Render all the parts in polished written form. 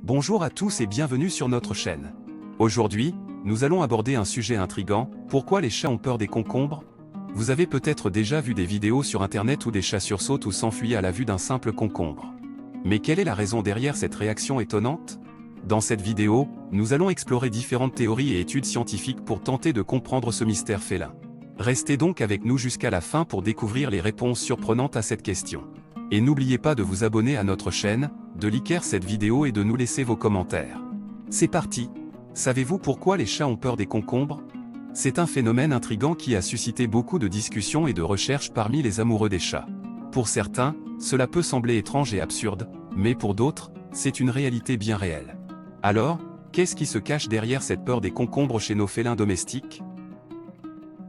Bonjour à tous et bienvenue sur notre chaîne. Aujourd'hui, nous allons aborder un sujet intriguant, pourquoi les chats ont peur des concombres? Vous avez peut-être déjà vu des vidéos sur internet où des chats sursautent ou s'enfuient à la vue d'un simple concombre. Mais quelle est la raison derrière cette réaction étonnante? Dans cette vidéo, nous allons explorer différentes théories et études scientifiques pour tenter de comprendre ce mystère félin. Restez donc avec nous jusqu'à la fin pour découvrir les réponses surprenantes à cette question. Et n'oubliez pas de vous abonner à notre chaîne, de liker cette vidéo et de nous laisser vos commentaires. C'est parti! Savez-vous pourquoi les chats ont peur des concombres? C'est un phénomène intrigant qui a suscité beaucoup de discussions et de recherches parmi les amoureux des chats. Pour certains, cela peut sembler étrange et absurde, mais pour d'autres, c'est une réalité bien réelle. Alors, qu'est-ce qui se cache derrière cette peur des concombres chez nos félins domestiques?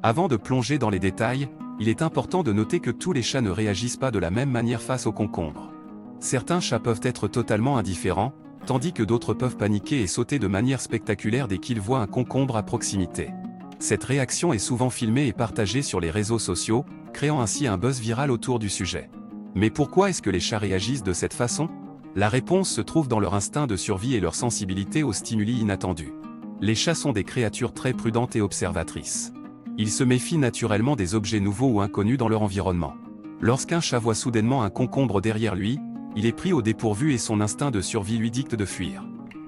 Avant de plonger dans les détails, il est important de noter que tous les chats ne réagissent pas de la même manière face aux concombres. Certains chats peuvent être totalement indifférents, tandis que d'autres peuvent paniquer et sauter de manière spectaculaire dès qu'ils voient un concombre à proximité. Cette réaction est souvent filmée et partagée sur les réseaux sociaux, créant ainsi un buzz viral autour du sujet. Mais pourquoi est-ce que les chats réagissent de cette façon? La réponse se trouve dans leur instinct de survie et leur sensibilité aux stimuli inattendus. Les chats sont des créatures très prudentes et observatrices. Ils se méfient naturellement des objets nouveaux ou inconnus dans leur environnement. Lorsqu'un chat voit soudainement un concombre derrière lui, il est pris au dépourvu et son instinct de survie lui dicte de fuir.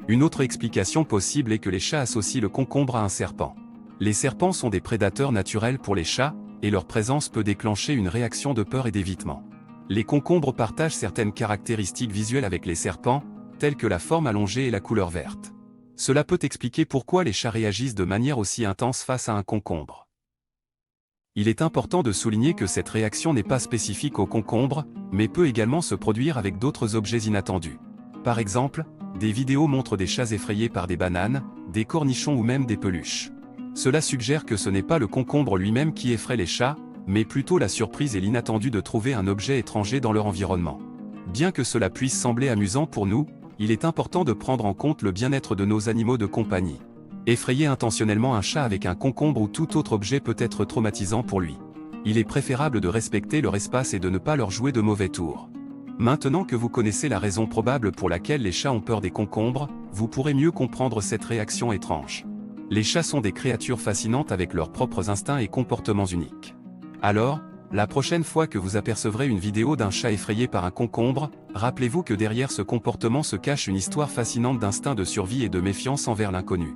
Une autre explication possible est que les chats associent le concombre à un serpent. Les serpents sont des prédateurs naturels pour les chats, et leur présence peut déclencher une réaction de peur et d'évitement. Les concombres partagent certaines caractéristiques visuelles avec les serpents, telles que la forme allongée et la couleur verte. Cela peut expliquer pourquoi les chats réagissent de manière aussi intense face à un concombre. Il est important de souligner que cette réaction n'est pas spécifique aux concombres, mais peut également se produire avec d'autres objets inattendus. Par exemple, des vidéos montrent des chats effrayés par des bananes, des cornichons ou même des peluches. Cela suggère que ce n'est pas le concombre lui-même qui effraie les chats, mais plutôt la surprise et l'inattendu de trouver un objet étranger dans leur environnement. Bien que cela puisse sembler amusant pour nous, il est important de prendre en compte le bien-être de nos animaux de compagnie. Effrayer intentionnellement un chat avec un concombre ou tout autre objet peut être traumatisant pour lui. Il est préférable de respecter leur espace et de ne pas leur jouer de mauvais tours. Maintenant que vous connaissez la raison probable pour laquelle les chats ont peur des concombres, vous pourrez mieux comprendre cette réaction étrange. Les chats sont des créatures fascinantes avec leurs propres instincts et comportements uniques. Alors, la prochaine fois que vous apercevrez une vidéo d'un chat effrayé par un concombre, rappelez-vous que derrière ce comportement se cache une histoire fascinante d'instinct de survie et de méfiance envers l'inconnu.